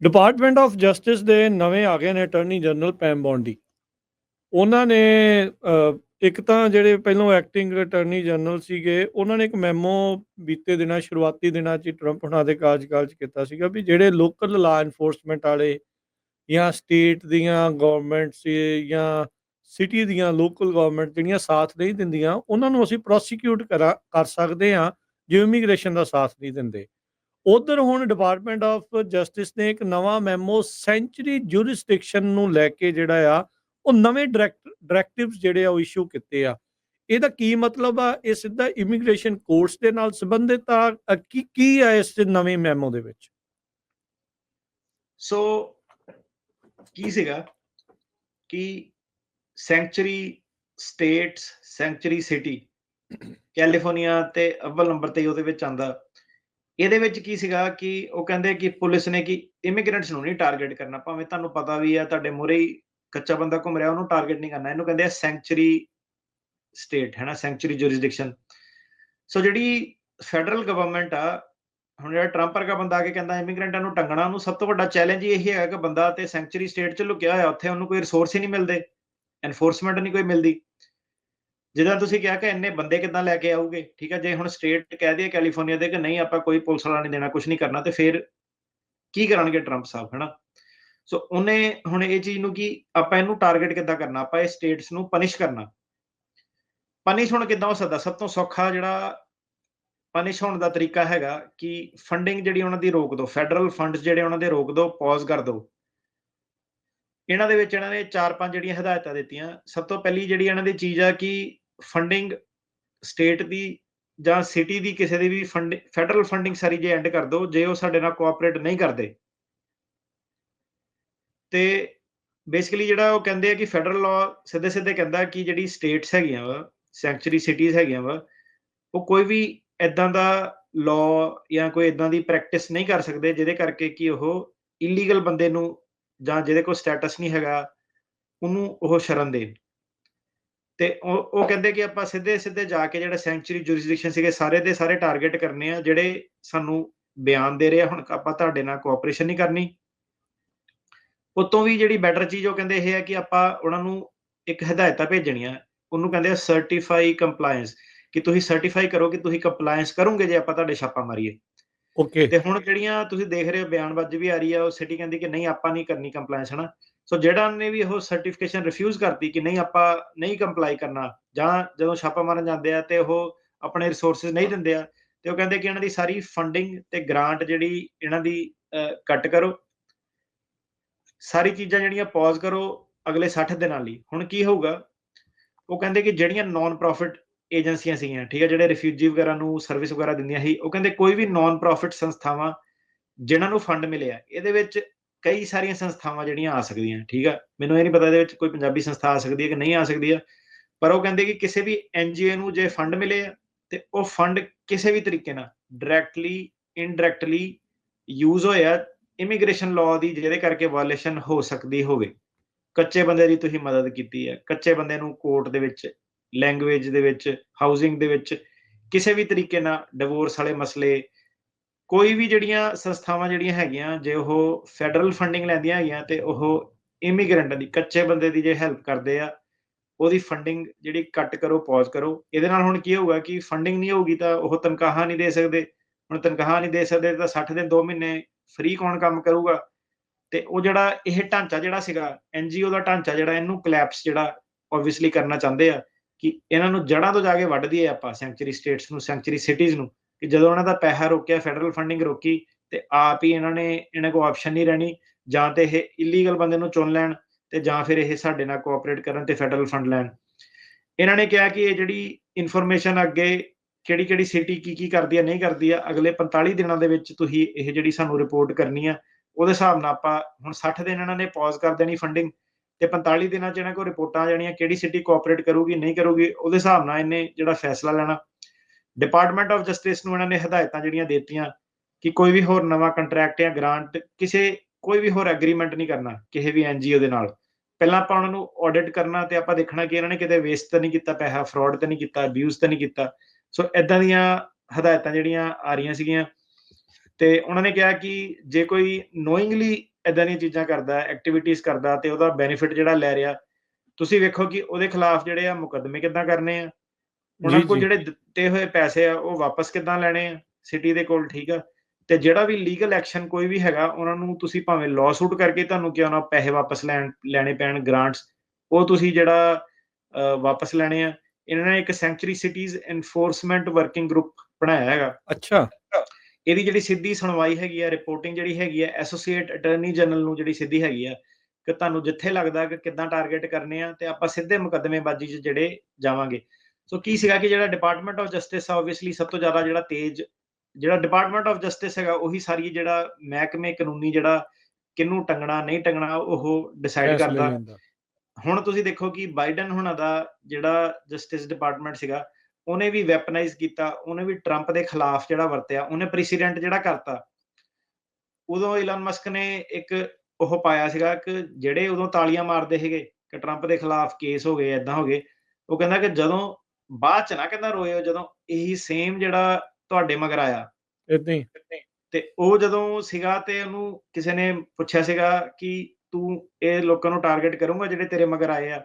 Department of justice ਦੇ ਨਵੇਂ ਆ ਗਏ ਨੇ ਅਟਾਰਨੀ ਜਨਰਲ ਪੈਮ ਬੌਂਡੀ। ਉਹਨਾਂ ਨੇ ਇੱਕ ਤਾਂ ਜਿਹੜੇ ਪਹਿਲੋਂ ਐਕਟਿੰਗ ਅਟਾਰਨੀ ਜਨਰਲ ਸੀਗੇ, ਉਹਨਾਂ ਨੇ ਇੱਕ ਮੈਮੋ ਬੀਤੇ ਦਿਨਾਂ ਸ਼ੁਰੂਆਤੀ ਦਿਨਾਂ 'ਚ ਟਰੰਪ ਹੁਣਾਂ ਦੇ ਕਾਰਜਕਾਲ 'ਚ ਕੀਤਾ ਸੀਗਾ ਵੀ ਜਿਹੜੇ ਲੋਕਲ ਲਾ ਐਨਫੋਰਸਮੈਂਟ ਵਾਲੇ ਜਾਂ ਸਟੇਟ ਦੀਆਂ ਗਵਰਨਮੈਂਟਸ ਜਾਂ ਸਿਟੀ ਦੀਆਂ ਲੋਕਲ ਗਵਰਨਮੈਂਟ ਜਿਹੜੀਆਂ ਸਾਥ ਨਹੀਂ ਦਿੰਦੀਆਂ, ਉਹਨਾਂ ਨੂੰ ਅਸੀਂ ਪ੍ਰੋਸੀਕਿਊਟ ਕਰ ਸਕਦੇ ਹਾਂ ਜੇ ਇਮੀਗ੍ਰੇਸ਼ਨ ਦਾ ਸਾਥ ਨਹੀਂ ਦਿੰਦੇ। ਉਧਰ ਹੁਣ ਡਿਪਾਰਟਮੈਂਟ ਆਫ ਜਸਟਿਸ ਨੇ ਇੱਕ ਨਵਾਂ ਮੈਮੋ ਸੈਂਚੁਰੀ ਜੂਰਿਸਡਿਕਸ਼ਨ ਨੂੰ ਲੈ ਕੇ ਜਿਹੜਾ ਆ ਉਹ ਨਵੇਂ ਡਾਇਰੈਕਟਿਵਸ ਜਿਹੜੇ ਆ ਉਹ ਇਸ਼ੂ ਕੀਤੇ ਆ। ਇਹਦਾ ਕੀ ਮਤਲਬ ਆ? ਇਹ ਸਿੱਧਾ ਇਮੀਗ੍ਰੇਸ਼ਨ ਕੋਰਟਸ ਦੇ ਨਾਲ ਸੰਬੰਧਿਤ ਆ? ਕੀ ਆ ਇਸ ਨਵੇਂ ਮੈਮੋ ਦੇ ਵਿੱਚ? ਸੋ ਕੀ ਸੀਗਾ ਕਿ sanctuary states, sanctuary city California ਤੇ ਅਵਲ ਨੰਬਰ ਤੇ ਉਹਦੇ ਵਿੱਚ ਆਂਦਾ। ਇਹਦੇ ਵਿੱਚ ਕੀ ਸੀਗਾ ਕਿ ਉਹ ਕਹਿੰਦੇ ਕਿ ਪੁਲਿਸ ਨੇ ਕਿ ਇਮੀਗ੍ਰੈਂਟਸ ਨੂੰ ਨਹੀਂ ਟਾਰਗੇਟ ਕਰਨਾ, ਭਾਵੇਂ ਤੁਹਾਨੂੰ ਪਤਾ ਵੀ ਆ ਤੁਹਾਡੇ ਮੂਹਰੇ ਹੀ ਕੱਚਾ ਬੰਦਾ ਘੁੰਮ ਰਿਹਾ, ਉਹਨੂੰ ਟਾਰਗੇਟ ਨਹੀਂ ਕਰਨਾ। ਇਹਨੂੰ ਕਹਿੰਦੇ ਆ ਸੈਂਚੁਰੀ ਸਟੇਟ, ਹੈ ਨਾ, ਸੈਂਚੁਰੀ ਜੁਰਿਸਡਿਕਸ਼ਨ। ਸੋ ਜਿਹੜੀ ਫੈਡਰਲ ਗਵਰਨਮੈਂਟ ਆ, ਹੁਣ ਜਿਹੜਾ ਟਰੰਪ ਵਰਗਾ ਬੰਦਾ ਆ ਕੇ ਕਹਿੰਦਾ ਇਮੀਗ੍ਰੈਂਟਾਂ ਨੂੰ ਟੰਗਣਾ, ਉਹਨੂੰ ਸਭ ਤੋਂ ਵੱਡਾ ਚੈਲੰਜ ਇਹੀ ਹੈਗਾ ਕਿ ਬੰਦਾ ਤੇ ਸੈਂਚੁਰੀ ਸਟੇਟ 'ਚ ਲੁਕਿਆ ਹੋਇਆ, ਉੱਥੇ ਉਹਨੂੰ ਕੋਈ ਰਿਸੋਰਸ ਹੀ ਨਹੀਂ ਮਿਲਦੇ, ਐਨਫੋਰਸਮੈਂਟ ਨਹੀਂ ਕੋਈ ਮਿਲਦੀ। ਜਿੱਦਾਂ ਤੁਸੀਂ ਕਿਹਾ ਕਿ ਇੰਨੇ ਬੰਦੇ ਕਿੱਦਾਂ ਲੈ ਕੇ ਆਊਗੇ, ਠੀਕ ਹੈ। ਜੇ ਹੁਣ ਸਟੇਟ ਕਹਿ ਦਈਏ ਕੈਲੀਫੋਰਨੀਆ ਦੇ ਕਿ ਨਹੀਂ ਆਪਾਂ ਕੋਈ ਪੁਲਿਸ ਵਾਲਾ ਨਹੀਂ ਦੇਣਾ, ਕੁਝ ਨਹੀਂ ਕਰਨਾ, ਤੇ ਫਿਰ ਕੀ ਕਰਨਗੇ ਟਰੰਪ ਸਾਹਿਬ, ਹੈ ਨਾ। ਸੋ ਉਹਨੇ ਹੁਣ ਇਹ ਚੀਜ਼ ਨੂੰ ਕਿ ਆਪਾਂ ਇਹਨੂੰ ਟਾਰਗੇਟ ਕਿੱਦਾਂ ਕਰਨਾ, ਆਪਾਂ ਇਹ ਸਟੇਟਸ ਨੂੰ ਪਨਿਸ਼ ਕਰਨਾ। ਪਨਿਸ਼ ਹੁਣ ਕਿੱਦਾਂ ਹੋ ਸਕਦਾ? ਸਭ ਤੋਂ ਸੌਖਾ ਜਿਹੜਾ ਪਨਿਸ਼ ਹੋਣ ਦਾ ਤਰੀਕਾ ਹੈਗਾ ਕਿ ਫੰਡਿੰਗ ਜਿਹੜੀ ਉਹਨਾਂ ਦੀ ਰੋਕ ਦਿਓ, ਫੈਡਰਲ ਫੰਡਸ ਜਿਹੜੇ ਉਹਨਾਂ ਦੇ ਰੋਕ ਦਿਓ, ਪੌਜ਼ ਕਰ ਦਿਓ। ਇਹਨਾਂ ਦੇ ਵਿੱਚ ਇਹਨਾਂ ਨੇ 4-5 ਜਿਹੜੀਆਂ ਹਦਾਇਤਾਂ ਦਿੱਤੀਆਂ। ਸਭ ਤੋਂ ਪਹਿਲੀ ਜਿਹੜੀ ਇਹਨਾਂ ਦੀ ਚੀਜ਼ ਆ ਕਿ ਫੰਡਿੰਗ ਸਟੇਟ ਦੀ ਜਾਂ ਸਿਟੀ ਦੀ ਕਿਸੇ ਦੀ ਵੀ ਫੈਡਰਲ ਫੰਡਿੰਗ ਸਾਰੀ ਜੇ ਐਂਡ ਕਰ ਦਿਓ, ਜੇ ਉਹ ਸਾਡੇ ਨਾਲ ਕੋਆਪਰੇਟ ਨਹੀਂ ਕਰਦੇ। ਤੇ ਬੇਸਿਕਲੀ ਜਿਹੜਾ ਉਹ ਕਹਿੰਦੇ ਆ ਕਿ ਫੈਡਰਲ ਲਾਅ ਸਿੱਧੇ ਸਿੱਧੇ ਕਹਿੰਦਾ ਕਿ ਜਿਹੜੀ ਸਟੇਟਸ ਹੈਗੀਆਂ ਵਾ, ਸੈਂਚੁਰੀ ਸਿਟੀਜ਼ ਹੈਗੀਆਂ ਵਾ, ਉਹ ਕੋਈ ਵੀ ਇਦਾਂ ਦਾ ਲਾਅ ਜਾਂ ਕੋਈ ਇਦਾਂ ਦੀ ਪ੍ਰੈਕਟਿਸ ਨਹੀਂ ਕਰ ਸਕਦੇ ਜਿਹਦੇ ਕਰਕੇ ਕਿ ਉਹ ਇਲੀਗਲ ਬੰਦੇ ਨੂੰ ਜਾਂ ਜਿਹਦੇ ਕੋਲ ਸਟੇਟਸ ਨਹੀਂ ਹੈਗਾ ਉਹਨੂੰ ਉਹ ਸ਼ਰਨ ਦੇਣ। ਤੇ ਉਹ ਕਹਿੰਦੇ ਕਿ ਆਪਾਂ ਸਿੱਧੇ ਸਿੱਧੇ ਜਾ ਕੇ ਜਿਹੜਾ ਸੈਂਚੁਰੀ ਜੁਰਿਸਡਿਕਸ਼ਨ ਸੀਗੇ ਸਾਰੇ ਦੇ ਸਾਰੇ ਟਾਰਗੇਟ ਕਰਨੇ ਆ ਜਿਹੜੇ ਸਾਨੂੰ ਬਿਆਨ ਦੇ ਰਹੇ ਆ, ਹੁਣ ਆਪਾਂ ਤੁਹਾਡੇ ਨਾਲ ਕੋਆਪਰੇਸ਼ਨ ਨਹੀਂ ਕਰਨੀ। ਉਤੋਂ ਵੀ ਜਿਹੜੀ ਬੈਟਰ ਚੀਜ਼ ਉਹ ਕਹਿੰਦੇ ਇਹ ਹੈ ਕਿ ਆਪਾਂ ਉਹਨਾਂ ਨੂੰ ਇੱਕ ਹਦਾਇਤਾਂ ਭੇਜਣੀਆਂ, ਉਹਨੂੰ ਕਹਿੰਦੇ ਆ ਸਰਟੀਫਾਈ ਕੰਪਲਾਇੰਸ, ਕਿ ਤੁਸੀਂ ਸਰਟੀਫਾਈ ਕਰੋ ਕਿ ਤੁਸੀਂ ਕੰਪਲਾਇੰਸ ਕਰੋਗੇ ਜੇ ਆਪਾਂ ਤੁਹਾਡੇ ਛਾਪਾ ਮਾਰੀਏ। ਓਕੇ। ਤੇ ਹੁਣ ਜਿਹੜੀਆਂ ਤੁਸੀਂ ਦੇਖ ਰਹੇ ਹੋ ਬਿਆਨਬਾਜ਼ੀ ਵੀ ਆ ਰਹੀ ਆ, ਉਹ ਸਿਟੀ ਕਹਿੰਦੀ ਕਿ ਨਹੀਂ ਆਪਾਂ ਨਹੀਂ ਕਰਨੀ ਕੰਪਲਾਇੰਸ, ਹਨਾ। ਸੋ ਜਿਹੜਾ ਨੇ ਵੀ ਉਹ ਸਰਟੀਫਿਕੇਸ਼ਨ ਰਿਫਿਊਜ਼ ਕਰਤੀ ਕਿ ਨਹੀਂ ਆਪਾਂ ਨਹੀਂ ਕੰਪਲਾਈ ਕਰਨਾ, ਜਾਂ ਜਦੋਂ ਛਾਪਾ ਮਾਰਨ ਜਾਂਦੇ ਆ ਤੇ ਉਹ ਆਪਣੇ ਰਿਸੋਰਸਿਸ ਨਹੀਂ ਦਿੰਦੇ ਆ, ਤੇ ਉਹ ਕਹਿੰਦੇ ਕਿ ਇਹਨਾਂ ਦੀ ਸਾਰੀ ਫੰਡਿੰਗ ਤੇ ਗ੍ਰਾਂਟ ਜਿਹੜੀ ਇਹਨਾਂ ਦੀ ਕੱਟ ਕਰੋ, ਸਾਰੀ ਚੀਜ਼ਾਂ ਜਿਹੜੀਆਂ ਪੌਜ਼ ਕਰੋ ਅਗਲੇ 60 ਦਿਨਾਂ ਲਈ। ਹੁਣ ਕੀ ਹੋਊਗਾ? ਉਹ ਕਹਿੰਦੇ ਕਿ ਜਿਹੜੀਆਂ ਨਾਨ ਪ੍ਰੋਫਿਟ ਏਜੰਸੀਆਂ ਸੀਗੀਆਂ, ਠੀਕ ਹੈ, ਜਿਹੜੇ ਰਿਫਿਊਜੀ ਵਗੈਰਾ ਨੂੰ ਸਰਵਿਸ ਵਗੈਰਾ ਦਿੰਦੀਆਂ ਸੀ, ਉਹ ਕਹਿੰਦੇ ਕੋਈ ਵੀ ਨਾਨ ਪ੍ਰੋਫਿਟ ਸੰਸਥਾਵਾਂ ਜਿਨ੍ਹਾਂ ਨੂੰ ਫੰਡ ਮਿਲਿਆ, ਇਹਦੇ ਵਿੱਚ ਕਈ ਸਾਰੀਆਂ ਸੰਸਥਾਵਾਂ ਜਿਹੜੀਆਂ ਆ ਸਕਦੀਆਂ, ਠੀਕ ਆ। ਮੈਨੂੰ ਇਹ ਨਹੀਂ ਪਤਾ ਇਹਦੇ ਵਿੱਚ ਕੋਈ ਪੰਜਾਬੀ ਸੰਸਥਾ ਆ ਸਕਦੀ ਹੈ ਕਿ ਨਹੀਂ ਆ ਸਕਦੀ ਹੈ, ਪਰ ਉਹ ਕਹਿੰਦੇ ਕਿ ਕਿਸੇ ਵੀ NGO ਨੂੰ ਜੇ ਫੰਡ ਮਿਲੇ ਆ ਤੇ ਉਹ ਫੰਡ ਕਿਸੇ ਵੀ ਤਰੀਕੇ ਨਾਲ ਡਾਇਰੈਕਟਲੀ ਇਨਡਾਇਰੈਕਟਲੀ ਯੂਜ਼ ਹੋਇਆ ਇਮੀਗ੍ਰੇਸ਼ਨ ਲਾਅ ਦੀ, ਜਿਹਦੇ ਕਰਕੇ ਵਾਇਲੇਸ਼ਨ ਹੋ ਸਕਦੀ ਹੋਵੇ। ਕੱਚੇ ਬੰਦੇ ਦੀ ਤੁਸੀਂ ਮਦਦ ਕੀਤੀ ਹੈ, ਕੱਚੇ ਬੰਦੇ ਨੂੰ ਕੋਰਟ ਦੇ ਵਿੱਚ, ਲੈਂਗੁਏਜ ਦੇ ਵਿੱਚ, ਹਾਊਸਿੰਗ ਦੇ ਵਿੱਚ, ਕਿਸੇ ਵੀ ਤਰੀਕੇ ਨਾਲ ਡਿਵੋਰਸ ਵਾਲੇ ਮਸਲੇ, ਕੋਈ ਵੀ ਜਿਹੜੀਆਂ ਸੰਸਥਾਵਾਂ ਜਿਹੜੀਆਂ ਹੈਗੀਆਂ, ਜੇ ਉਹ ਫੈਡਰਲ ਫੰਡਿੰਗ ਲੈਂਦੀਆਂ ਹੈਗੀਆਂ ਤੇ ਉਹ ਇਮੀਗ੍ਰੈਂਟਾਂ ਦੀ, ਕੱਚੇ ਬੰਦੇ ਦੀ ਜੇ ਹੈਲਪ ਕਰਦੇ ਆ, ਉਹਦੀ ਫੰਡਿੰਗ ਜਿਹੜੀ ਕੱਟ ਕਰੋ, ਪੌਜ਼ ਕਰੋ। ਇਹਦੇ ਨਾਲ ਹੁਣ ਕੀ ਹੋਊਗਾ ਕਿ ਫੰਡਿੰਗ ਨਹੀਂ ਹੋਊਗੀ ਤਾਂ ਉਹ ਤਨਖਾਹਾਂ ਨਹੀਂ ਦੇ ਸਕਦੇ। ਹੁਣ ਤਨਖਾਹਾਂ ਨਹੀਂ ਦੇ ਸਕਦੇ ਤਾਂ 60 ਦਿਨ 2 ਮਹੀਨੇ ਫ੍ਰੀ ਕੌਣ ਕੰਮ ਕਰੂਗਾ? ਤੇ ਉਹ ਜਿਹੜਾ ਇਹ ਢਾਂਚਾ ਜਿਹੜਾ ਸੀਗਾ NGO ਦਾ ਢਾਂਚਾ, ਜਿਹੜਾ ਇਹਨੂੰ ਕਲੈਪਸ ਜਿਹੜਾ ਆਬਵੀਅਸਲੀ ਕਰਨਾ ਚਾਹੁੰਦੇ ਆ ਕਿ ਇਹਨਾਂ ਨੂੰ ਜੜ੍ਹਾਂ ਤੋਂ ਜਾ ਕੇ ਵੱਢ ਦਈਏ ਆਪਾਂ ਸੈਂਚੁਰੀ ਸਟੇਟਸ ਨੂੰ, ਸੈਂਚੁਰੀ ਸਿਟੀਜ਼ ਨੂੰ, ਕਿ ਜਦੋਂ ਉਹਨਾਂ ਦਾ ਪੈਸਾ ਰੋਕਿਆ, ਫੈਡਰਲ ਫੰਡਿੰਗ ਰੋਕੀ, ਤੇ ਆਪ ਹੀ ਇਹਨਾਂ ਕੋਲ ਆਪਸ਼ਨ ਨਹੀਂ ਰਹਿਣੀ, ਜਾਂ ਤੇ ਇਹ ਇਲੀਗਲ ਬੰਦੇ ਨੂੰ ਚੁਣ ਲੈਣ ਤੇ ਜਾਂ ਫਿਰ ਇਹ ਸਾਡੇ ਨਾਲ ਕੋਆਪਰੇਟ ਕਰਨ ਤੇ ਫੈਡਰਲ ਫੰਡ ਲੈਣ। ਇਹਨਾਂ ਨੇ ਕਿਹਾ ਕਿ ਇਹ ਜਿਹੜੀ ਇਨਫੋਰਮੇਸ਼ਨ ਅੱਗੇ ਕਿਹੜੀ ਸਿਟੀ ਕੀ ਕਰਦੀ ਆ, ਨਹੀਂ ਕਰਦੀ ਆ, ਅਗਲੇ 45 ਦਿਨਾਂ ਦੇ ਵਿੱਚ ਤੁਸੀਂ ਇਹ ਜਿਹੜੀ ਸਾਨੂੰ ਰਿਪੋਰਟ ਕਰਨੀ ਆ। ਉਹਦੇ ਹਿਸਾਬ ਨਾਲ ਆਪਾਂ ਹੁਣ 60 ਦਿਨ ਇਹਨਾਂ ਨੇ ਪੌਜ਼ ਕਰ ਦੇਣੀ ਫੰਡਿੰਗ, ਤੇ 45 ਦਿਨਾਂ 'ਚ ਇਹਨਾਂ ਕੋਲ ਰਿਪੋਰਟਾਂ ਆ ਜਾਣੀਆਂ ਕਿਹੜੀ ਸਿਟੀ ਕੋਆਪਰੇਟ ਕਰੂਗੀ, ਨਹੀਂ ਕਰੂਗੀ। ਉਹਦੇ ਹਿਸਾਬ ਨਾਲ ਇਹਨੇ ਜਿਹੜਾ ਫੈਸਲਾ ਲੈਣਾ। ਡਿਪਾਰਟਮੈਂਟ ਆਫ ਜਸਟਿਸ ਨੂੰ ਇਹਨਾਂ ਨੇ ਹਦਾਇਤਾਂ ਜਿਹੜੀਆਂ ਦਿੱਤੀਆਂ ਕਿ ਕੋਈ ਵੀ ਹੋਰ ਨਵਾਂ ਕੰਟਰੈਕਟ ਜਾਂ ਗ੍ਰਾਂਟ, ਕੋਈ ਵੀ ਹੋਰ ਐਗਰੀਮੈਂਟ ਨਹੀਂ ਕਰਨਾ ਕਿਸੇ ਵੀ NGO ਦੇ ਨਾਲ। ਪਹਿਲਾਂ ਆਪਾਂ ਉਹਨਾਂ ਨੂੰ ਆਡਿਟ ਕਰਨਾ ਤੇ ਆਪਾਂ ਦੇਖਣਾ ਕਿ ਇਹਨਾਂ ਨੇ ਕਿਤੇ ਵੇਸਟ ਤਾਂ ਨਹੀਂ ਕੀਤਾ ਪੈਸਾ, ਫਰਾਡ ਤਾਂ ਨਹੀਂ ਕੀਤਾ, ਅਬਿਊਜ਼ ਤਾਂ ਨਹੀਂ ਕੀਤਾ। ਸੋ ਇਦਾਂ ਦੀਆਂ ਹਦਾਇਤਾਂ ਜਿਹੜੀਆਂ ਆ ਰਹੀਆਂ ਸੀਗੀਆਂ। ਤੇ ਉਹਨਾਂ ਨੇ ਕਿਹਾ ਕਿ ਜੇ ਕੋਈ ਨੋਇੰਗਲੀ ਏਦਾਂ ਦੀਆਂ ਚੀਜ਼ਾਂ ਕਰਦਾ, ਐਕਟੀਵਿਟੀਜ਼ ਕਰਦਾ ਤੇ ਉਹਦਾ ਬੈਨੀਫਿਟ ਜਿਹੜਾ ਲੈ ਰਿਹਾ, ਤੁਸੀਂ ਵੇਖੋ ਕਿ ਉਹਦੇ ਖਿਲਾਫ ਜਿਹੜੇ ਆ ਮੁਕੱਦਮੇ ਕਿੱਦਾਂ ਕਰਨੇ ਆ, ਉਹਨਾਂ ਜੀ, ਕੋਲ ਜੀ। ਜਿਹੜੇ ਦਿੱਤੇ ਹੋਏ ਪੈਸੇ ਆ ਉਹ ਵਾਪਸ ਕਿੱਦਾਂ ਲੈਣੇ ਆ ਸਿਟੀ ਦੇ ਕੋਲ, ਠੀਕ ਆ। ਤੇ ਜਿਹੜਾ ਵੀ ਲੀਗਲ ਐਕਸ਼ਨ ਕੋਈ ਵੀ ਹੈਗਾ, ਉਹਨਾਂ ਨੂੰ ਤੁਸੀਂ ਭਾਵੇਂ ਲਾਅ ਸੂਟ ਕਰਕੇ ਤੁਹਾਨੂੰ ਕਿਉਂ ਨਾ ਪੈਸੇ ਵਾਪਸ ਲੈਣੇ ਪੈਣ, ਗ੍ਰਾਂਟਸ, ਉਹ ਤੁਸੀਂ ਜਿਹੜਾ ਵਾਪਸ ਲੈਣੇ ਆ। ਇਹਨਾਂ ਨੇ ਇੱਕ sanctuary cities enforcement working group ਬਣਾਇਆ ਹੈਗਾ। ਅੱਛਾ। ਇਹਦੀ ਜਿਹੜੀ ਸਿੱਧੀ ਸੁਣਵਾਈ ਹੈਗੀ ਆ, ਰਿਪੋਰਟਿੰਗ ਜਿਹੜੀ ਹੈਗੀ ਆ, ਐਸੋਸੀਏਟ ਅਟਾਰਨੀ ਜਨਰਲ ਨੂੰ ਜਿਹੜੀ ਸਿੱਧੀ ਹੈਗੀ ਆ, ਕਿ ਤੁਹਾਨੂੰ ਜਿੱਥੇ ਲੱਗਦਾ ਕਿ ਕਿੱਦਾਂ ਟਾਰਗੇਟ ਕਰਨੇ ਆ ਤੇ ਆਪਾਂ ਸਿੱਧੇ ਮੁਕੱਦਮੇਬਾਜ਼ੀ 'ਚ ਜਿਹੜੇ ਜਾਵਾਂਗੇ। ਸੋ ਕੀ ਸੀਗਾ ਕਿ ਜਿਹੜਾ ਡਿਪਾਰਟਮੈਂਟ ਆਫ ਜਸਟਿਸ ਆ, ਆਬਵੀਅਸਲੀ ਸਭ ਤੋਂ ਜ਼ਿਆਦਾ ਜਿਹੜਾ ਤੇਜ਼, ਜਿਹੜਾ ਡਿਪਾਰਟਮੈਂਟ ਆਫ ਜਸਟਿਸ ਹੈਗਾ, ਉਹੀ ਸਾਰੀ ਜਿਹੜਾ ਮਹਿਕਮੇ ਕਾਨੂੰਨੀ ਜਿਹੜਾ ਕਿਹਨੂੰ ਟੰਗਣਾ ਨਹੀਂ ਟੰਗਣਾ ਉਹ ਡਿਸਾਈਡ ਫੈਸਲੇ ਕਰਦਾ। ਲੈਂਦਾ। ਹੁਣ ਤੁਸੀਂ ਦੇਖੋ ਕਿ ਬਾਈਡਨ ਹੁਣਾਂ ਦਾ ਜਿਹੜਾ ਜਸਟਿਸ ਡਿਪਾਰਟਮੈਂਟ ਸੀਗਾ, ਉਹਨੇ ਵੀ ਵੈਪਨਾਈਜ਼ ਕੀਤਾ, ਉਹਨੇ ਵੀ ਟਰੰਪ ਦੇ ਖਿਲਾਫ ਜਿਹੜਾ ਵਰਤਿਆ, ਉਹਨੇ ਪ੍ਰੈਸੀਡੈਂਟ ਜਿਹੜਾ ਕਰਤਾ। ਉਦੋਂ ਇਲਨ ਮਸਕ ਨੇ ਇੱਕ ਉਹ ਪਾਇਆ ਸੀਗਾ ਕਿ ਜਿਹੜੇ ਉਦੋਂ ਤਾਲੀਆਂ ਮਾਰਦੇ ਸੀਗੇ ਕਿ ਟਰੰਪ ਦੇ ਖਿਲਾਫ ਕੇਸ ਹੋ ਗਏ, ਏਦਾਂ ਹੋ ਗਏ, ਉਹ ਕਹਿੰਦਾ ਕਿ ਜਦੋਂ ਬਾਅਦ ਚ ਨਾ ਕਹਿੰਦਾ ਰੋਇਓ, ਜਦੋਂ ਇਹੀ ਸੇਮ ਜਿਹੜਾ ਤੁਹਾਡੇ ਮਗਰ ਆਇਆ। ਏਦਾਂ ਹੀ। ਤੇ ਉਹ ਜਦੋਂ ਸੀਗਾ ਤੇ ਉਹਨੂੰ ਕਿਸੇ ਨੇ ਪੁੱਛਿਆ ਸੀਗਾ ਕਿ ਤੂੰ ਇਹ ਲੋਕਾਂ ਨੂੰ ਟਾਰਗੇਟ ਕਰੂੰਗਾ ਜਿਹੜੇ ਤੇਰੇ ਮਗਰ ਆਏ ਆ,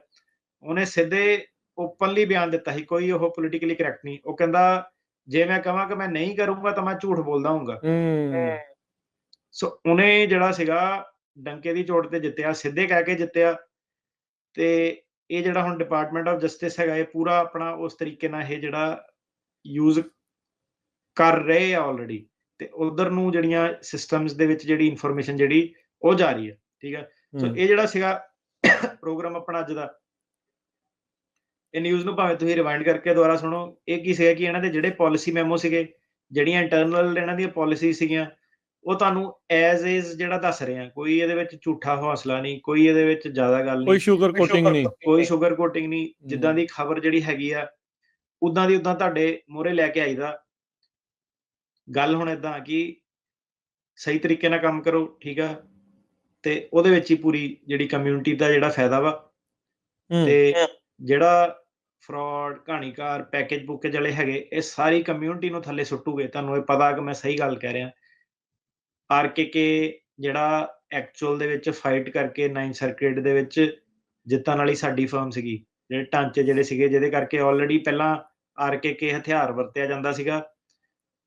ਉਹਨੇ ਸਿੱਧੇ ਓਪਨਲੀ ਬਿਆਨ ਦਿੱਤਾ ਸੀ, ਕੋਈ ਉਹ ਪੋਲੀਟੀਕਲੀ ਕਰੈਕਟ ਨਹੀਂ। ਉਹ ਕਹਿੰਦਾ ਜੇ ਮੈਂ ਕਹਾਂ ਕਿ ਮੈਂ ਨਹੀਂ ਕਰੂੰਗਾ ਤਾਂ ਮੈਂ ਝੂਠ ਬੋਲਦਾ ਹੋਊਂਗਾ। ਹੂੰ। ਸੋ ਉਹਨੇ ਜਿਹੜਾ ਸੀਗਾ ਡੰਕੇ ਦੀ ਚੋਟ ਤੇ ਜਿੱਤਿਆ, ਸਿੱਧੇ ਕਹਿ ਕੇ ਜਿੱਤਿਆ। ਤੇ ਇਹ ਜਿਹੜਾ ਹੁਣ ਡਿਪਾਰਟਮੈਂਟ ਆਫ ਜਸਟਿਸ ਹੈਗਾ, ਇਹ ਪੂਰਾ ਆਪਣਾ ਉਸ ਤਰੀਕੇ ਨਾਲ ਇਹ ਜਿਹੜਾ ਯੂਜ਼ ਕਰ ਰਹੇ ਆ ਆਲਰੇਡੀ, ਤੇ ਉਧਰ ਨੂੰ ਜਿਹੜੀਆਂ ਸਿਸਟਮਸ ਦੇ ਵਿੱਚ ਜਿਹੜੀ ਇਨਫੋਰਮੇਸ਼ਨ ਜਿਹੜੀ ਉਹ ਜਾ ਰਹੀ ਹੈ, ਠੀਕ ਹੈ। ਸੋ ਹੂੰ। ਇਹ ਜਿਹੜਾ ਸੀਗਾ ਪ੍ਰੋਗਰਾਮ ਆਪਣਾ ਅੱਜ ਦਾ, ਇਹ ਨਿਊਜ਼ ਨੂੰ ਭਾਵੇਂ ਤੁਸੀਂ ਰਿਵਾਈਂਡ ਕਰਕੇ ਦੁਬਾਰਾ ਸੁਣੋ। ਇਹ ਕੀ ਸੀਗਾ ਕਿ ਇਹਨਾਂ ਦੇ ਜਿਹੜੇ ਪਾਲਿਸੀ ਮੈਮੋ ਸੀਗੇ, ਜਿਹੜੀਆਂ ਇੰਟਰਨਲ ਇਹਨਾਂ ਦੀਆਂ ਪਾਲਿਸੀ ਸੀਗੀਆਂ, ਉਹ ਤੁਹਾਨੂੰ ਐਜ਼ ਇਜ਼ ਜਿਹੜਾ ਦੱਸ ਰਹੇ ਆ। ਕੋਈ ਇਹਦੇ ਵਿੱਚ ਝੂਠਾ ਹੌਸਲਾ ਨਹੀਂ, ਕੋਈ ਇਹਦੇ ਵਿੱਚ ਜ਼ਿਆਦਾ ਗੱਲ ਕੋਈ ਨਹੀਂ, ਸ਼ੂਗਰ ਕੋਟਿੰਗ ਨਹੀਂ। ਕੋਈ ਸ਼ੂਗਰ ਕੋਟਿੰਗ ਨਹੀਂ। ਜਿੱਦਾਂ ਹੂੰ। ਦੀ ਖਬਰ ਜਿਹੜੀ ਹੈਗੀ ਆ, ਉਦਾਂ ਦੀ ਉਦਾਂ ਤੁਹਾਡੇ ਮੂਹਰੇ ਲੈ ਕੇ ਆਈਦਾ। ਗੱਲ ਹੁਣ ਏਦਾਂ ਕਿ ਸਹੀ ਤਰੀਕੇ ਨਾਲ ਕੰਮ ਕਰੋ, ਠੀਕ ਆ, ਤੇ ਉਹਦੇ ਵਿੱਚ ਹੀ ਪੂਰੀ ਜਿਹੜੀ ਕਮਿਊਨਿਟੀ ਦਾ ਜਿਹੜਾ ਫਾਇਦਾ ਵਾ। ਹੂੰ। ਤੇ ਜਿਹੜਾ ਫਰਾਡ, ਕਹਾਣੀਕਾਰ, ਪੈਕੇਜ ਪੁਕੇਜ ਵਾਲੇ ਹੈਗੇ, ਇਹ ਸਾਰੀ ਕਮਿਊਨਿਟੀ ਨੂੰ ਥੱਲੇ ਸੁੱਟੂਗੇ। ਤੁਹਾਨੂੰ ਇਹ ਪਤਾ ਕਿ ਮੈਂ ਸਹੀ ਗੱਲ ਕਹਿ ਰਿਹਾ। ਆਰਕੇਕੇ ਜਿਹੜਾ ਐਕਚੁਅਲ ਦੇ ਵਿੱਚ ਫਾਈਟ ਕਰਕੇ 9 ਸਰਕਟ ਦੇ ਵਿੱਚ ਜਿੱਤਣ ਵਾਲੀ ਸਾਡੀ ਫਰਮ ਸੀਗੀ, ਜਿਹੜੇ ਢਾਂਚੇ ਜਿਹੜੇ ਸੀਗੇ, ਜਿਹਦੇ ਕਰਕੇ ਆਲਰੇਡੀ ਪਹਿਲਾਂ ਆਰਕੇਕੇ ਹਥਿਆਰ ਵਰਤਿਆ ਜਾਂਦਾ ਸੀਗਾ,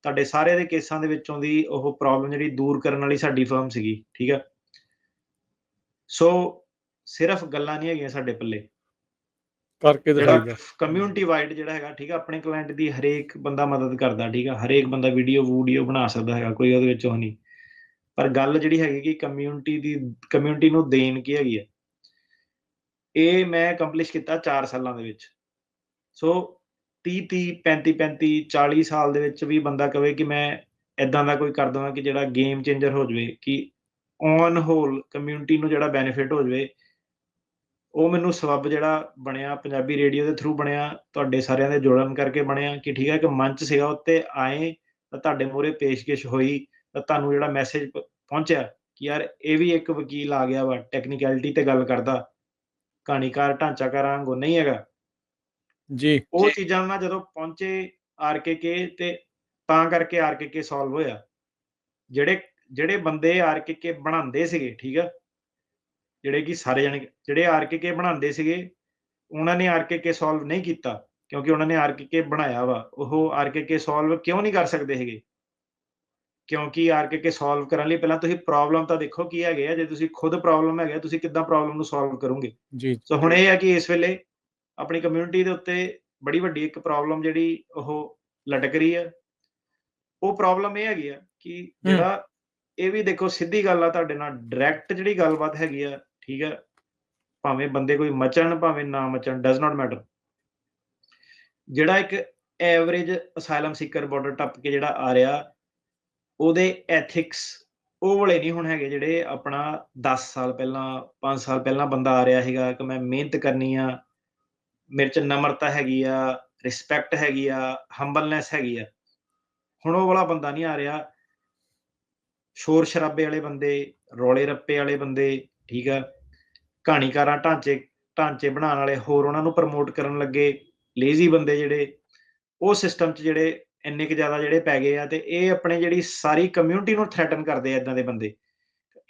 ਤੁਹਾਡੇ ਸਾਰੇ ਦੇ ਕੇਸਾਂ ਦੇ ਵਿੱਚੋਂ ਦੀ ਉਹ ਪ੍ਰੋਬਲਮ ਜਿਹੜੀ ਦੂਰ ਕਰਨ ਵਾਲੀ ਸਾਡੀ ਫਰਮ ਸੀਗੀ, ਠੀਕ ਆ। ਸੋ ਸਿਰਫ ਗੱਲਾਂ ਨਹੀਂ ਹੈਗੀਆਂ ਸਾਡੇ ਪੱਲੇ, ਕਰਕੇ ਜਿਹੜਾ ਦਿਖਾਈਦਾ। ਕਮਿਊਨਿਟੀ ਵਾਈਡ ਜਿਹੜਾ ਹੈਗਾ, ਠੀਕ ਆ, ਆਪਣੇ ਕਲਾਇੰਟ ਦੀ ਹਰੇਕ ਬੰਦਾ ਮਦਦ ਕਰਦਾ, ਠੀਕ ਆ, ਹਰੇਕ ਬੰਦਾ ਵੀਡੀਓ ਬਣਾ ਸਕਦਾ ਹੈਗਾ, ਕੋਈ ਉਹਦੇ ਵਿੱਚ ਉਹ ਨਹੀਂ। ਪਰ ਗੱਲ ਜਿਹੜੀ ਹੈਗੀ ਕਿ ਕਮਿਊਨਿਟੀ ਨੂੰ ਦੇਣ ਕੀ ਹੈਗੀ ਹੈ, ਇਹ ਮੈਂ ਅਕੰਪਲਿਸ਼ ਕੀਤਾ 4 ਸਾਲਾਂ ਦੇ ਵਿੱਚ। ਸੋ 30 35 40 ਸਾਲ ਦੇ ਵਿੱਚ ਵੀ ਬੰਦਾ ਕਵੇ ਕਿ ਮੈਂ ਏਦਾਂ ਦਾ ਕੋਈ ਕਰ ਦਵਾਂ ਕਿ ਜਿਹੜਾ ਗੇਮ ਚੇਂਜਰ ਹੋ ਜਾਵੇ, ਕਿ ਔਨ ਹੋਲ ਕਮਿਊਨਿਟੀ ਨੂੰ ਜਿਹੜਾ ਬੈਨੀਫਿਟ ਹੋ ਜਾਵੇ, ਉਹ ਮੈਨੂੰ ਸਬੱਬ ਜਿਹੜਾ ਬਣਿਆ ਪੰਜਾਬੀ ਰੇਡੀਓ ਦੇ ਥਰੂ ਬਣਿਆ, ਤੁਹਾਡੇ ਸਾਰਿਆਂ ਦੇ ਜੁੜਨ ਕਰਕੇ ਬਣਿਆ। ਕਿ ਠੀਕ ਹੈ ਕਿ ਮੰਚ ਸੀਗਾ, ਉੱਤੇ ਆਏ ਤਾਂ ਤੁਹਾਡੇ ਮੂਹਰੇ ਪੇਸ਼ਕਸ਼ ਹੋਈ, ਤਾਂ ਤੁਹਾਨੂੰ ਜਿਹੜਾ ਮੈਸੇਜ ਪਹੁੰਚਿਆ ਕਿ ਯਾਰ ਇਹ ਵੀ ਇੱਕ ਵਕੀਲ ਆ ਗਿਆ ਵਾ, ਟੈਕਨੀਕੈਲਿਟੀ ਤੇ ਗੱਲ ਕਰਦਾ, ਕਹਾਣੀਕਾਰ ਢਾਂਚਾਕਾਰਾਂ ਵਾਂਗੂ ਨਹੀਂ ਹੈਗਾ। ਜੀ। ਉਹ ਚੀਜ਼ਾਂ ਨਾਲ ਜਦੋਂ ਪਹੁੰਚੇ ਆਰਕੇਕੇ, ਤੇ ਤਾਂ ਕਰਕੇ ਆਰਕੇਕੇ ਸੋਲਵ ਹੋਇਆ। ਜਿਹੜੇ ਜਿਹੜੇ ਬੰਦੇ ਆਰਕੇਕੇ ਬਣਾਉਂਦੇ ਸੀਗੇ, ਠੀਕ ਆ, ਜਿਹੜੇ ਕਿ ਸਾਰੇ ਜਾਣੇ ਜਿਹੜੇ ਆਰਕੇਕੇ ਬਣਾਉਂਦੇ ਸੀਗੇ, ਉਹਨਾਂ ਨੇ ਆਰਕੇਕੇ ਸੋਲਵ ਨਹੀਂ ਕੀਤਾ, ਕਿਉਂਕਿ ਉਹਨਾਂ ਨੇ ਆਰਕੇਕੇ ਬਣਾਇਆ ਵਾ। ਉਹ ਆਰਕੇਕੇ ਸੋਲਵ ਕਿਉਂ ਨਹੀਂ ਕਰ ਸਕਦੇ ਹੈਗੇ? ਕਿਉਂਕਿ ਆਰਕੇਕੇ ਸੋਲਵ ਕਰਨ ਲਈ ਪਹਿਲਾਂ ਤੁਸੀਂ ਪ੍ਰੋਬਲਮ ਤਾਂ ਦੇਖੋ ਕੀ ਹੈਗੇ ਆ। ਜੇ ਤੁਸੀਂ ਖੁਦ ਪ੍ਰੋਬਲਮ ਹੈਗੇ, ਤੁਸੀਂ ਕਿੱਦਾਂ ਪ੍ਰੋਬਲਮ ਨੂੰ ਸੋਲਵ ਕਰੋਗੇ? ਜੀ। ਸੋ ਹੁਣ ਇਹ ਹੈ ਕਿ ਇਸ ਵੇਲੇ ਆਪਣੀ ਕਮਿਊਨਿਟੀ ਦੇ ਉੱਤੇ ਬੜੀ ਵੱਡੀ ਇੱਕ ਪ੍ਰੋਬਲਮ ਜਿਹੜੀ ਉਹ ਲਟਕ ਰਹੀ ਹੈ। ਉਹ ਪ੍ਰੋਬਲਮ ਇਹ ਹੈਗੀ ਆ ਕਿ ਹੂੰ। ਜਿਹੜਾ, ਇਹ ਵੀ ਦੇਖੋ ਸਿੱਧੀ ਗੱਲ ਆ, ਤੁਹਾਡੇ ਨਾਲ ਡਾਇਰੈਕਟ ਜਿਹੜੀ ਗੱਲਬਾਤ ਹੈਗੀ ਆ, ਠੀਕ ਆ, ਭਾਵੇਂ ਬੰਦੇ ਕੋਈ ਮਚਣ ਭਾਵੇਂ ਨਾ ਮਚਣ, ਡਜ਼ ਨਾਟ ਮੈਟਰ। ਜਿਹੜਾ ਇੱਕ ਐਵਰੇਜ ਅਸਾਈਲਮ ਸੀਕਰ ਬਾਰਡਰ ਟੱਪ ਕੇ ਜਿਹੜਾ ਆ ਰਿਹਾ, ਉਹਦੇ ਐਥਿਕਸ ਉਹ ਵਾਲੇ ਨਹੀਂ ਹੁਣ ਹੈਗੇ ਜਿਹੜੇ ਆਪਣਾ 10 ਸਾਲ ਪਹਿਲਾਂ 5 ਸਾਲ ਪਹਿਲਾਂ ਬੰਦਾ ਆ ਰਿਹਾ ਸੀਗਾ ਕਿ ਮੈਂ ਮਿਹਨਤ ਕਰਨੀ ਆ, ਮੇਰੇ 'ਚ ਨਮਰਤਾ ਹੈਗੀ ਆ, ਰਿਸਪੈਕਟ ਹੈਗੀ ਆ, ਹੰਬਲਨੈਸ ਹੈਗੀ ਆ। ਹੁਣ ਉਹ ਵਾਲਾ ਬੰਦਾ ਨਹੀਂ ਆ ਰਿਹਾ। ਸ਼ੋਰ ਸ਼ਰਾਬੇ ਵਾਲੇ ਬੰਦੇ, ਰੌਲੇ ਰੱਪੇ ਵਾਲੇ ਬੰਦੇ, ਠੀਕ ਆ, ਕਹਾਣੀਕਾਰਾਂ, ਢਾਂਚੇ ਬਣਾਉਣ ਵਾਲੇ, ਹੋਰ ਉਹਨਾਂ ਨੂੰ ਪ੍ਰਮੋਟ ਕਰਨ ਲੱਗੇ ਲੇਜ਼ੀ ਬੰਦੇ, ਜਿਹੜੇ ਉਹ ਸਿਸਟਮ 'ਚ ਜਿਹੜੇ ਇੰਨੇ ਕੁ ਜ਼ਿਆਦਾ ਜਿਹੜੇ ਪੈ ਗਏ ਆ ਤੇ ਇਹ ਆਪਣੇ ਜਿਹੜੀ ਸਾਰੀ ਕਮਿਊਨਿਟੀ ਨੂੰ ਥ੍ਰੈਟਨ ਕਰਦੇ ਆ ਏਦਾਂ ਦੇ ਬੰਦੇ।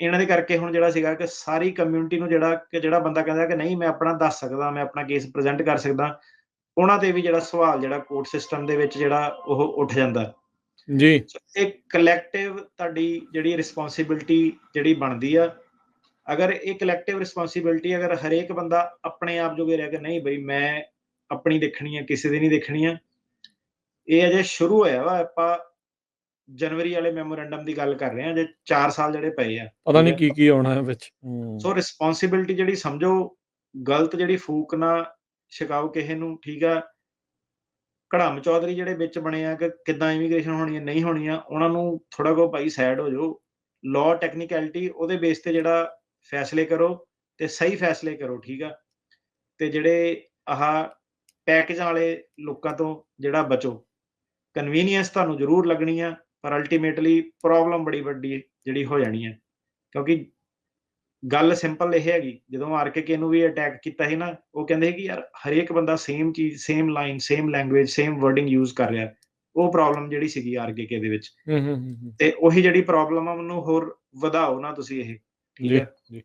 ਇਹਨਾਂ ਦੇ ਕਰਕੇ ਹੁਣ ਜਿਹੜਾ ਸੀਗਾ ਕਿ ਸਾਰੀ ਕਮਿਊਨਿਟੀ ਨੂੰ ਜਿਹੜਾ ਬੰਦਾ ਕਹਿੰਦਾ ਕਿ ਨਹੀਂ ਮੈਂ ਆਪਣਾ ਦੱਸ ਸਕਦਾ, ਮੈਂ ਆਪਣਾ ਕੇਸ ਪ੍ਰੈਜ਼ੈਂਟ ਕਰ ਸਕਦਾ, ਉਹਨਾਂ ਤੇ ਵੀ ਜਿਹੜਾ ਸਵਾਲ ਜਿਹੜਾ ਕੋਰਟ ਸਿਸਟਮ ਦੇ ਵਿੱਚ ਜਿਹੜਾ ਉਹ ਉੱਠ ਜਾਂਦਾ। ਜੀ। ਸੋ ਇਹ ਕਲੈਕਟਿਵ ਤੁਹਾਡੀ ਜਿਹੜੀ ਰਿਸਪੌਂਸਿਬਿਲਿਟੀ ਜਿਹੜੀ ਬਣਦੀ ਆ, ਅਗਰ ਇਹ ਕਲੈਕਟਿਵ ਰਿਸਪੌਂਸਿਬਿਲਿਟੀ ਅਗਰ ਹਰੇਕ ਬੰਦਾ ਆਪਣੇ ਆਪ ਜੋਗੇ ਰਹਿ ਕੇ ਨਹੀਂ ਬਈ ਮੈਂ ਆਪਣੀ ਦੇਖਣੀ ਆ, ਕਿਸੇ ਦੀ ਨਹੀਂ ਦੇਖਣੀ ਆ, ਇਹ ਅਜੇ ਸ਼ੁਰੂ ਹੋਇਆ ਵਾ। ਆਪਾਂ ਜਨਵਰੀ ਵਾਲੇ ਮੈਮੋਰੈਂਡਮ ਦੀ ਗੱਲ ਕਰ ਰਹੇ ਹਾਂ, ਜੇ 4 ਸਾਲ ਜਿਹੜੇ ਪਏ ਆ, ਪਤਾ ਠੀਕ ਨਹੀਂ ਹੈ। ਕੀ ਆਉਣਾ ਹੈ ਵਿੱਚ। ਸੋ ਰਿਸਪੌਂਸਿਬਿਲਿਟੀ ਜਿਹੜੀ ਸਮਝੋ, ਗਲਤ ਜਿਹੜੀ ਫੂਕ ਨਾ ਛਕਾਓ ਕਿਸੇ ਨੂੰ, ਠੀਕ ਆ। ਕੜਮ ਚੌਧਰੀ ਜਿਹੜੇ ਵਿੱਚ ਬਣੇ ਆ ਕਿ ਕਿੱਦਾਂ ਇਮੀਗ੍ਰੇਸ਼ਨ ਹੋਣੀ ਹੈ, ਨਹੀਂ ਹੋਣੀ ਆ, ਉਹਨਾਂ ਨੂੰ ਥੋੜਾ ਕੋ ਭਾਈ ਸਾਈਡ ਹੋ ਜਾਓ। ਲਾਅ ਟੈਕਨੀਕੈਲਿਟੀ ਉਹਦੇ ਬੇਸ ਤੇ ਜਿਹੜਾ ਫੈਸਲੇ ਕਰੋ ਤੇ ਸਹੀ ਫੈਸਲੇ ਕਰੋ, ਠੀਕ ਆ। ਤੇ ਜਿਹੜੇ ਆਹ ਪੈਕੇਜਾਂ ਵਾਲੇ ਲੋਕਾਂ ਤੋਂ ਜਿਹੜਾ ਬਚੋ। ਕਨਵੀਨੀਅੰਸ ਤੁਹਾਨੂੰ ਜ਼ਰੂਰ ਲੱਗਣੀ ਆ, ਪਰ ਅਲਟੀਮੇਟਲੀ ਪ੍ਰੋਬਲਮ ਬੜੀ ਵੱਡੀ ਜਿਹੜੀ ਹੋ ਜਾਣੀ ਹੈ। ਕਿਉਂਕਿ ਗੱਲ ਸਿੰਪਲ ਇਹ ਹੈਗੀ, ਜਦੋਂ ਆਰਕੇਕੇ ਨੂੰ ਵੀ ਅਟੈਕ ਕੀਤਾ ਸੀ ਨਾ, ਉਹ ਕਹਿੰਦੇ ਸੀ ਕਿ ਯਾਰ ਹਰੇਕ ਬੰਦਾ ਸੇਮ ਚੀਜ਼, same line, same language, same wording use ਕਰ ਰਿਹਾ। ਉਹ ਪ੍ਰੋਬਲਮ ਜਿਹੜੀ ਸੀਗੀ ਆਰਕੇਕੇ ਦੇ ਵਿੱਚ, ਤੇ ਉਹੀ ਜਿਹੜੀ ਪ੍ਰੋਬਲਮ ਆ ਉਹਨੂੰ ਹੋਰ ਵਧਾਓ ਨਾ ਤੁਸੀਂ ਇਹ, ਠੀਕ ਜੀ ਹੈ। ਜੀ।